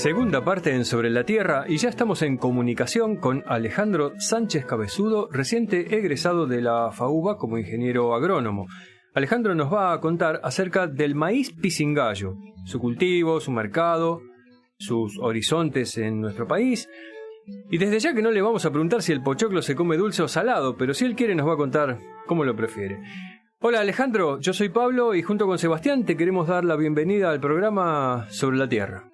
Segunda parte en Sobre la Tierra y ya estamos en comunicación con Alejandro Sánchez Cabezudo, reciente egresado de la FAUBA como ingeniero agrónomo. Alejandro nos va a contar acerca del maíz pisingallo, su cultivo, su mercado, sus horizontes en nuestro país. Y desde ya que no le vamos a preguntar si el pochoclo se come dulce o salado, pero si él quiere nos va a contar cómo lo prefiere. Hola Alejandro, yo soy Pablo y junto con Sebastián te queremos dar la bienvenida al programa Sobre la Tierra.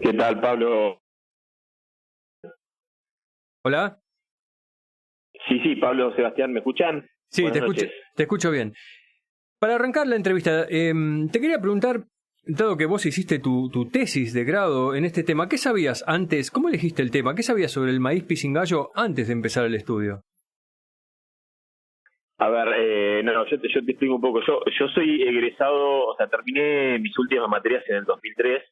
¿Qué tal, Pablo? Hola. Sí, Pablo, Sebastián, ¿me escuchan? Sí, Buenas noches. te escucho bien. Para arrancar la entrevista, te quería preguntar, dado que vos hiciste tu tesis de grado en este tema, ¿qué sabías antes? ¿Cómo elegiste el tema? ¿Qué sabías sobre el maíz pisingallo antes de empezar el estudio? A ver, yo te explico un poco. Yo soy egresado, o sea, terminé mis últimas materias en el 2003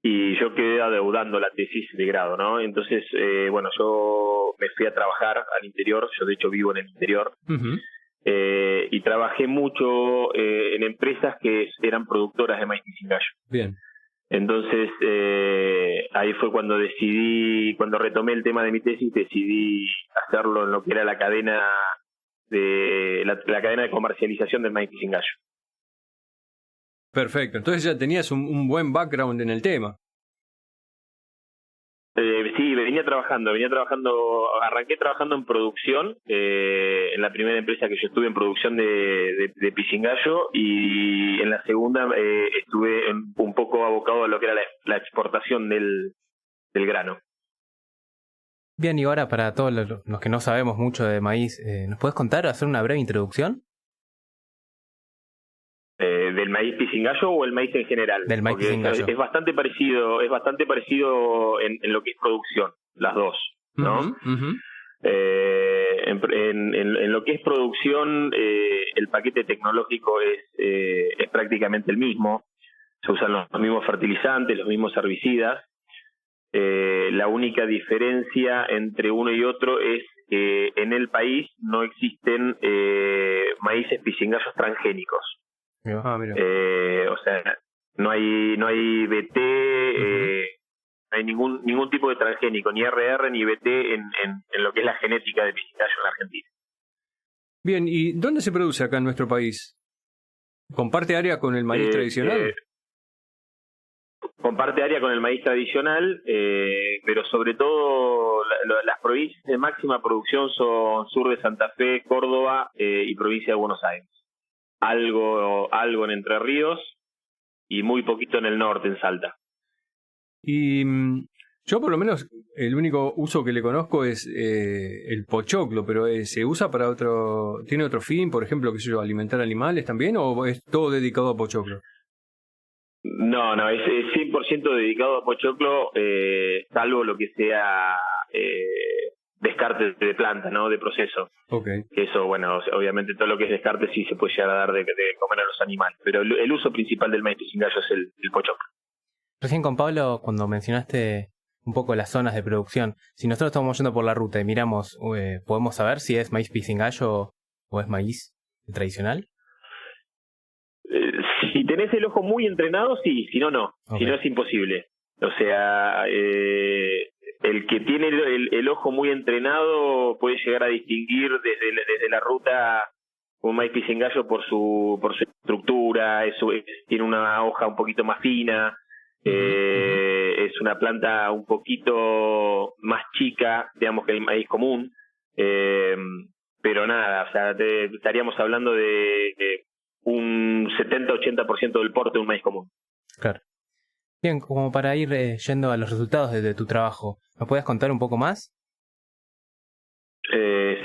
y yo quedé adeudando la tesis de grado, ¿no? Entonces, yo me fui a trabajar al interior, yo de hecho vivo en el interior, y trabajé mucho en empresas que eran productoras de maíz pisingallo. Bien. Entonces, ahí fue cuando cuando retomé el tema de mi tesis, decidí hacerlo en lo que era la cadena la cadena de comercialización del maíz pisingallo. Perfecto, entonces ya tenías un buen background en el tema. Sí, venía trabajando, arranqué trabajando en producción, en la primera empresa que yo estuve en producción de pisingallo, y en la segunda estuve un poco abocado a lo que era la exportación del grano. Bien, y ahora para todos los que no sabemos mucho de maíz, ¿nos puedes contar, hacer una breve introducción? ¿Del maíz pisingallo o el maíz en general? Del maíz pisingallo. Es bastante parecido en lo que es producción, las dos, ¿no? En lo que es producción, el paquete tecnológico es prácticamente el mismo. Se usan los mismos fertilizantes, los mismos herbicidas. La única diferencia entre uno y otro es que en el país no existen maíces pisingallos transgénicos. O sea, no hay BT, no hay ningún tipo de transgénico, ni RR ni BT en lo que es la genética de pisingallo en la Argentina. Bien, ¿y dónde se produce acá en nuestro país? ¿Comparte área con el maíz tradicional? Comparte área con el maíz tradicional, pero sobre todo las provincias de máxima producción son sur de Santa Fe, Córdoba y provincia de Buenos Aires. Algo en Entre Ríos y muy poquito en el norte, en Salta. Y yo por lo menos el único uso que le conozco es el pochoclo, pero ¿se usa para tiene otro fin, por ejemplo, qué sé yo, alimentar animales también, o es todo dedicado a pochoclo? No, es 100% dedicado a pochoclo, salvo lo que sea descarte de planta, ¿no? De proceso. Okay. Eso, obviamente todo lo que es descarte sí se puede llegar a dar de comer a los animales, pero el uso principal del maíz pisingallo es el pochoclo. Recién con Pablo, cuando mencionaste un poco las zonas de producción, si nosotros estamos yendo por la ruta y miramos, ¿podemos saber si es maíz pisingallo o es maíz tradicional? Si tenés el ojo muy entrenado, sí, si no, no. Okay. Si no, es imposible. O sea, el que tiene el ojo muy entrenado puede llegar a distinguir desde la ruta un maíz pisingallo por su estructura, tiene una hoja un poquito más fina, es una planta un poquito más chica, digamos, que el maíz común, pero nada, o sea, estaríamos hablando de un 70-80% del porte de un maíz común. Claro. Bien, como para ir yendo a los resultados de tu trabajo, ¿me puedes contar un poco más?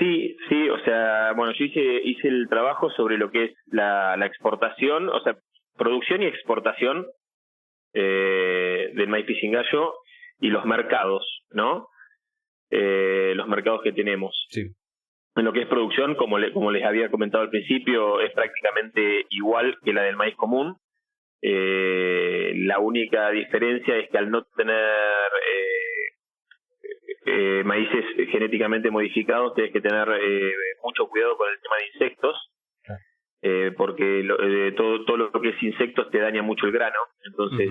Sí, o sea, yo hice el trabajo sobre lo que es la exportación, o sea, producción y exportación del maíz pisingallo y los mercados, ¿no? Los mercados que tenemos. Sí. En lo que es producción, como les había comentado al principio, es prácticamente igual que la del maíz común. La única diferencia es que al no tener maíces genéticamente modificados, tienes que tener mucho cuidado con el tema de insectos. porque todo lo que es insectos te daña mucho el grano, entonces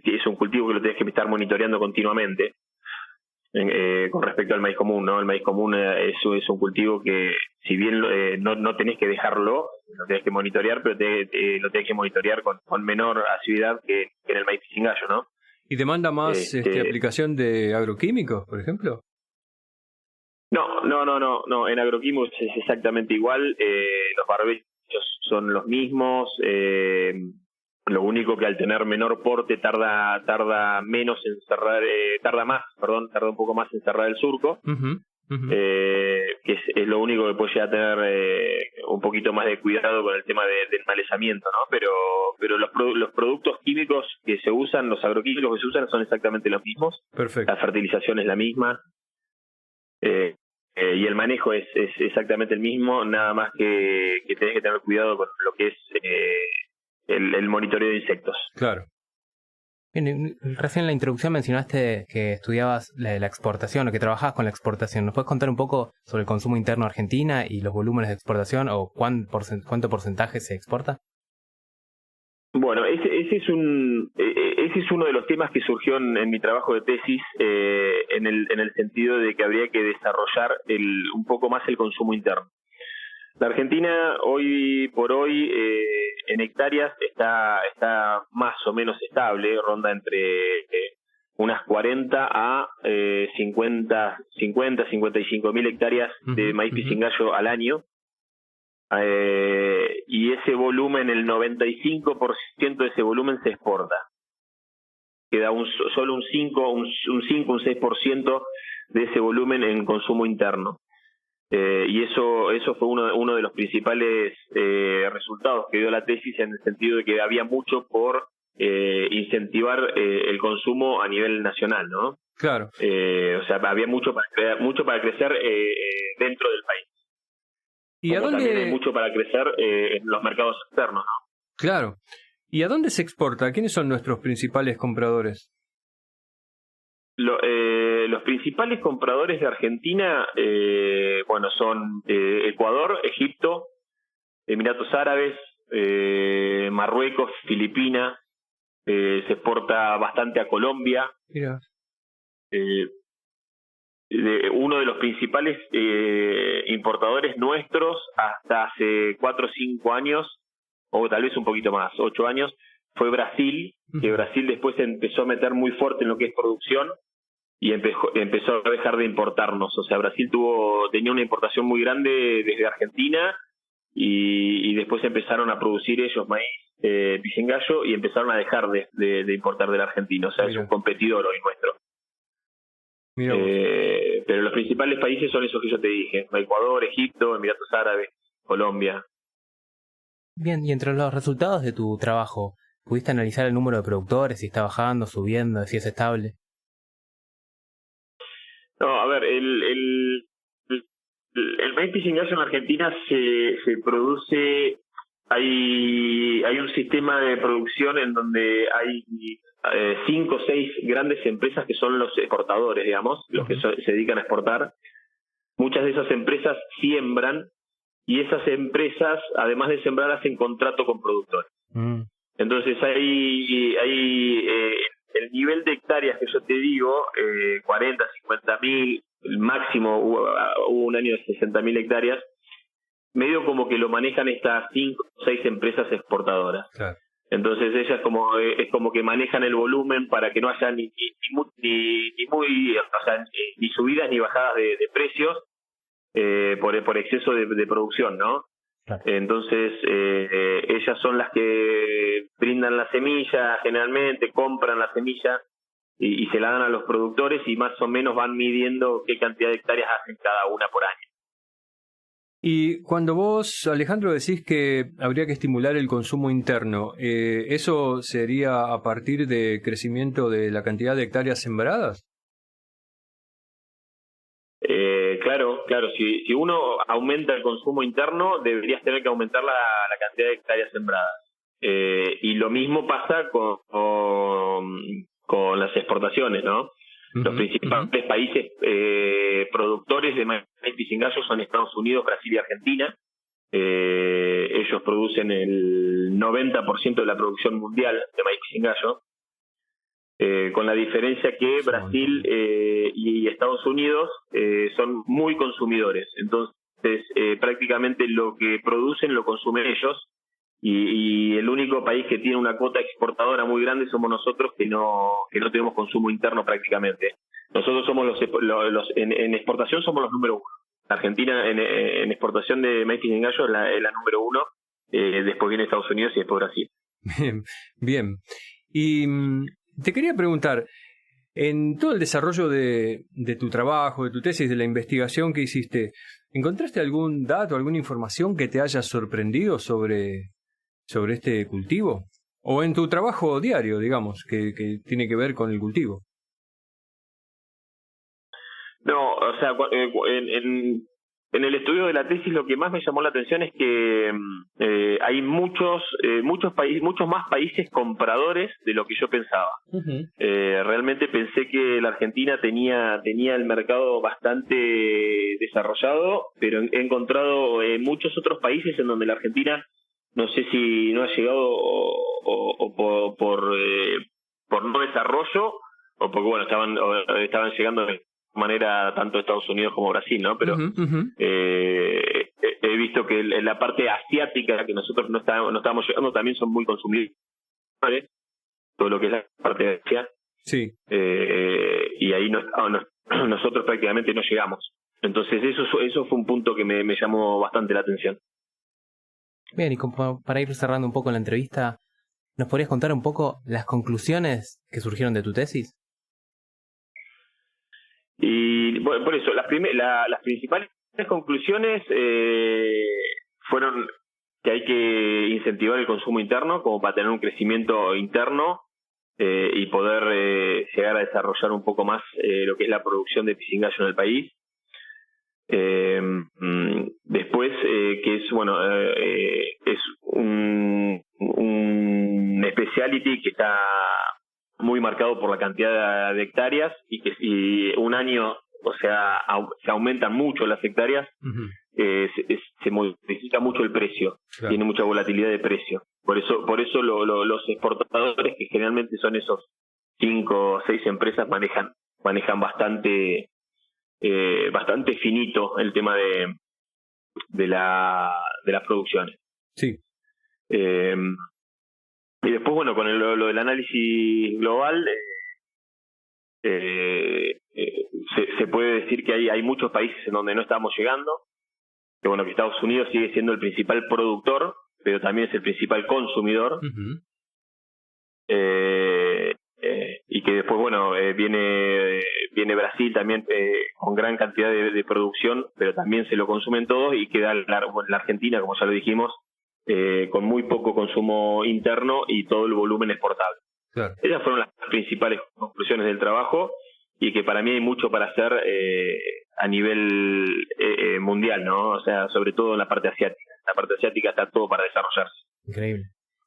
es un cultivo que lo tenés que estar monitoreando continuamente. Con respecto al maíz común, ¿no? El maíz común es un cultivo que, si bien no tenés que dejarlo, lo tenés que monitorear, pero lo tenés que monitorear con menor asiduidad que en el maíz pisingallo, ¿no? ¿Y demanda más aplicación de agroquímicos, por ejemplo? No. En agroquímicos es exactamente igual. Los barbechos son los mismos. Lo único que al tener menor porte tarda menos en cerrar, tarda un poco más en cerrar el surco, que es lo único que puede llegar a tener un poquito más de cuidado con el tema del malezamiento, ¿no? Pero los productos químicos que se usan, los agroquímicos que se usan son exactamente los mismos. Perfecto. La fertilización es la misma. Y el manejo es exactamente el mismo, nada más que tenés que tener cuidado con lo que es el monitoreo de insectos. Claro. Bien, recién en la introducción mencionaste que estudiabas la exportación o que trabajabas con la exportación. ¿Nos puedes contar un poco sobre el consumo interno de Argentina y los volúmenes de exportación o cuánto porcentaje se exporta? Bueno, ese es uno de los temas que surgió en mi trabajo de tesis, en el sentido de que habría que desarrollar un poco más el consumo interno. La Argentina hoy por hoy en hectáreas está más o menos estable, ronda entre unas 40 a 55 mil hectáreas de maíz pisingallo al año. Y ese volumen, el 95% de ese volumen se exporta. Queda solo un 6% de ese volumen en consumo interno. Y eso fue uno de los principales resultados que dio la tesis, en el sentido de que había mucho por incentivar el consumo a nivel nacional, ¿no? Claro. O sea, había mucho para crecer dentro del país. ¿Y a dónde? También hay mucho para crecer en los mercados externos, ¿no? Claro. ¿Y a dónde se exporta? ¿Quiénes son nuestros principales compradores? Los principales compradores de Argentina, son Ecuador, Egipto, Emiratos Árabes, Marruecos, Filipinas, se exporta bastante a Colombia. Mira. Uno de los principales importadores nuestros hasta hace 4 o 5 años, o tal vez un poquito más, 8 años, fue Brasil, que Brasil después se empezó a meter muy fuerte en lo que es producción y empezó a dejar de importarnos. O sea, Brasil tenía una importación muy grande desde Argentina y después empezaron a producir ellos maíz pisingallo y empezaron a dejar de importar del argentino. O sea, es un competidor hoy nuestro. Pero los principales países son esos que yo te dije: Ecuador, Egipto, Emiratos Árabes, Colombia. Bien, y entre los resultados de tu trabajo, ¿pudiste analizar el número de productores, si está bajando, subiendo, si es estable? No, a ver, el maíz pisingallo en Argentina se produce, hay un sistema de producción en donde hay 5 o 6 grandes empresas que son los exportadores, digamos, los que se dedican a exportar. Muchas de esas empresas siembran, y esas empresas, además de sembrar, hacen contrato con productores. Entonces hay el nivel de hectáreas que yo te digo, 40, 50 mil, el máximo hubo un año de 60 mil hectáreas, medio como que lo manejan estas 5 o 6 empresas exportadoras. Claro. Entonces ellas es como que manejan el volumen para que no haya ni subidas ni bajadas de precios por exceso de producción, ¿no? Claro. Entonces ellas son las que brindan la semilla, generalmente compran la semilla y se la dan a los productores, y más o menos van midiendo qué cantidad de hectáreas hacen cada una por año. Y cuando vos, Alejandro, decís que habría que estimular el consumo interno, ¿eso sería a partir de crecimiento de la cantidad de hectáreas sembradas? Claro. Si uno aumenta el consumo interno, deberías tener que aumentar la cantidad de hectáreas sembradas. Y lo mismo pasa con las exportaciones, ¿no? Los principales países productores de maíz pisingallo son Estados Unidos, Brasil y Argentina. Ellos producen el 90% de la producción mundial de maíz pisingallo, con la diferencia que Brasil y Estados Unidos son muy consumidores. Entonces, prácticamente lo que producen lo consumen ellos, y el único país que tiene una cuota exportadora muy grande somos nosotros, que no tenemos consumo interno prácticamente. Nosotros somos en exportación somos los número 1. Argentina en exportación de maíz pisingallo es la número 1, después viene Estados Unidos y después Brasil. Bien, bien. Y te quería preguntar, en todo el desarrollo de tu trabajo, de tu tesis, de la investigación que hiciste, ¿encontraste algún dato, alguna información que te haya sorprendido sobre este cultivo? ¿O en tu trabajo diario, digamos, que tiene que ver con el cultivo? No, o sea, en el estudio de la tesis lo que más me llamó la atención es que hay muchos más países compradores de lo que yo pensaba. Uh-huh. Realmente pensé que la Argentina tenía el mercado bastante desarrollado, pero he encontrado muchos otros países en donde la Argentina, no sé si no ha llegado o por no desarrollo, o porque bueno estaban llegando de manera tanto Estados Unidos como Brasil, ¿no? Pero he visto que en la parte asiática, que nosotros no estábamos llegando, también son muy consumidores, ¿vale? Todo lo que es la parte de Asia. Sí. Y ahí nosotros prácticamente no llegamos. Entonces eso fue un punto que me llamó bastante la atención. Bien, y como para ir cerrando un poco la entrevista, ¿nos podrías contar un poco las conclusiones que surgieron de tu tesis? Y bueno, por eso, las principales conclusiones fueron que hay que incentivar el consumo interno como para tener un crecimiento interno y poder llegar a desarrollar un poco más lo que es la producción de pisingallo en el país. Después, que es es un specialty que está muy marcado por la cantidad de hectáreas, y que si un año, o sea, se aumentan mucho las hectáreas, uh-huh, se modifica mucho el precio, claro. Tiene mucha volatilidad de precio. Por eso los exportadores, que generalmente son esos 5 o 6 empresas, manejan bastante finito el tema de las producciones. Sí. Y después, bueno, con lo del análisis global, se puede decir que hay muchos países en donde no estamos llegando, que bueno, que Estados Unidos sigue siendo el principal productor, pero también es el principal consumidor. Uh-huh. Y que después, bueno, viene Brasil también con gran cantidad de producción, pero también se lo consumen todos, y queda la Argentina, como ya lo dijimos, con muy poco consumo interno y todo el volumen exportable. Claro. Esas fueron las principales conclusiones del trabajo, y que para mí hay mucho para hacer a nivel mundial, ¿no? O sea, sobre todo en la parte asiática. La parte asiática está todo para desarrollarse. Increíble.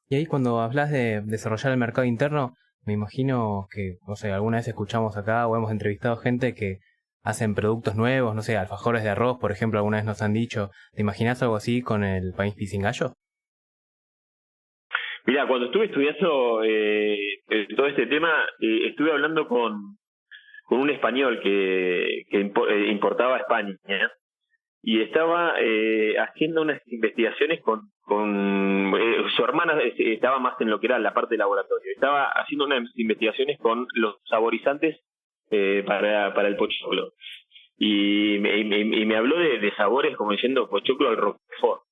Y ahí, cuando hablas de desarrollar el mercado interno, me imagino que, no sé, alguna vez escuchamos acá o hemos entrevistado gente que hacen productos nuevos, no sé, alfajores de arroz, por ejemplo, alguna vez nos han dicho. ¿Te imaginas algo así con el maíz pisingallo? Mira, cuando estuve estudiando todo este tema, estuve hablando con un español que importaba a España, ¿eh? Y estaba haciendo unas investigaciones con su hermana, estaba más en lo que era la parte de laboratorio. Estaba haciendo unas investigaciones con los saborizantes para el pochoclo. Y me habló de sabores como diciendo pochoclo al roquefort.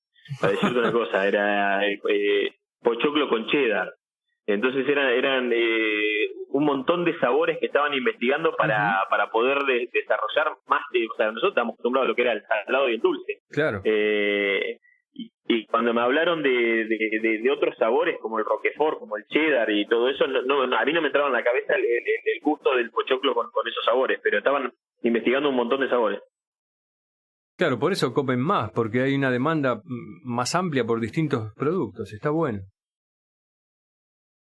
Para decirte una cosa, era pochoclo con cheddar. Entonces eran un montón de sabores que estaban investigando para poder desarrollar más. O sea, nosotros estamos acostumbrados a lo que era el salado y el dulce. Claro. Y cuando me hablaron de otros sabores como el roquefort, como el cheddar y todo eso, no, a mí no me entraba en la cabeza el gusto del pochoclo con esos sabores, pero estaban investigando un montón de sabores. Claro, por eso comen más, porque hay una demanda más amplia por distintos productos. Está bueno.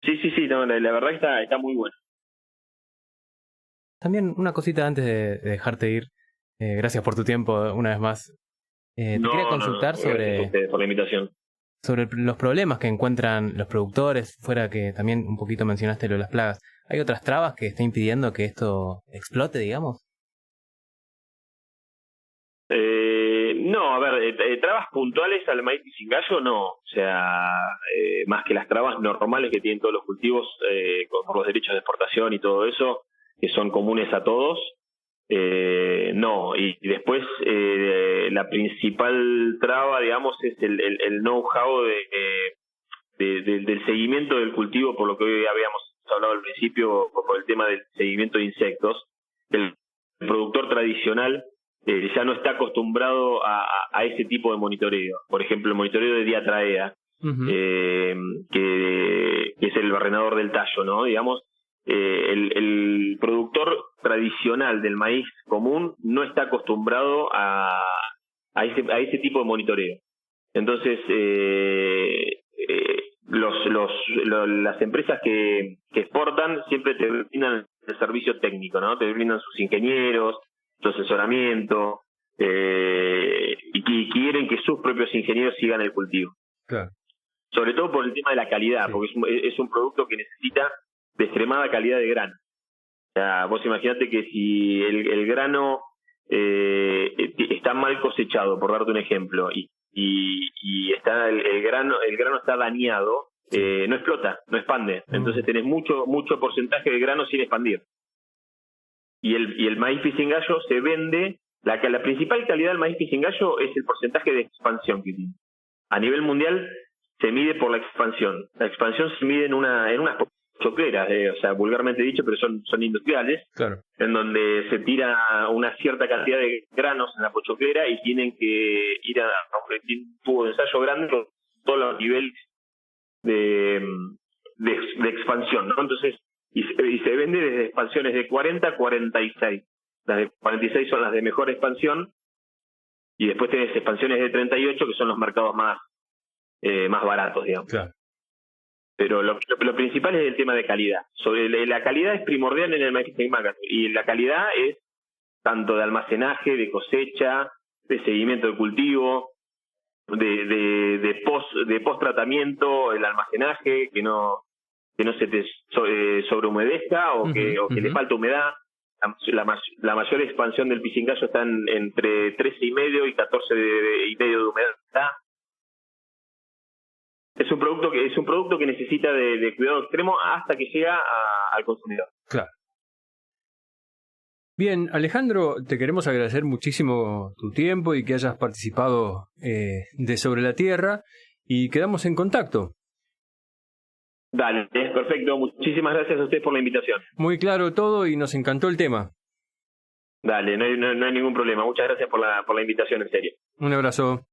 Sí, no, la verdad que está muy bueno. También una cosita antes de dejarte ir. Gracias por tu tiempo una vez más. Te quería consultar sobre por la invitación. Sobre los problemas que encuentran los productores, fuera que también un poquito mencionaste lo de las plagas. ¿Hay otras trabas que estén impidiendo que esto explote, digamos? No, a ver, trabas puntuales al maíz pisingallo no, o sea, más que las trabas normales que tienen todos los cultivos con los derechos de exportación y todo eso, que son comunes a todos, no, y después la principal traba, digamos, es el know-how del seguimiento del cultivo, por lo que hoy habíamos hablado al principio, por el tema del seguimiento de insectos. El productor tradicional ya no está acostumbrado a ese tipo de monitoreo. Por ejemplo, el monitoreo de diatraea, que es el barrenador del tallo, ¿no? Digamos, el productor tradicional del maíz común no está acostumbrado a ese tipo de monitoreo. Entonces, las empresas que exportan siempre te brindan el servicio técnico, ¿no? Te brindan sus ingenieros, su asesoramiento, y quieren que sus propios ingenieros sigan el cultivo. Claro. Sobre todo por el tema de la calidad, sí, porque es un producto que necesita de extremada calidad de grano. O sea, vos imaginate que si el grano está mal cosechado, por darte un ejemplo, y está el grano está dañado, no explota, no expande. Entonces tenés mucho porcentaje de grano sin expandir. Y el maíz pisingallo se vende, la principal calidad del maíz pisingallo es el porcentaje de expansión que tiene. A nivel mundial se mide por la expansión. La expansión se mide en unas pochocleras, o sea, vulgarmente dicho, pero son industriales, claro, en donde se tira una cierta cantidad de granos en la pochoclera y tienen que ir a un tubo de ensayo grande con todos los niveles de expansión, ¿no? Entonces, y se vende desde expansiones de 40 a 46. Las de 46 son las de mejor expansión, y después tenés expansiones de 38, que son los mercados más baratos, digamos. Claro. Pero lo principal es el tema de calidad. La calidad es primordial en el maíz pisingallo, y la calidad es tanto de almacenaje, de cosecha, de seguimiento de cultivo, de post tratamiento, el almacenaje, que no se te sobrehumedezca o que le falta humedad. La mayor expansión del pisingallo está entre 13,5 y 14,5 de humedad. Es un producto que necesita de cuidado extremo hasta que llega al consumidor. Claro. Bien, Alejandro, te queremos agradecer muchísimo tu tiempo y que hayas participado de Sobre la Tierra, y quedamos en contacto. Dale, perfecto. Muchísimas gracias a ustedes por la invitación. Muy claro todo y nos encantó el tema. Dale, no hay ningún problema. Muchas gracias por la invitación, en serio. Un abrazo.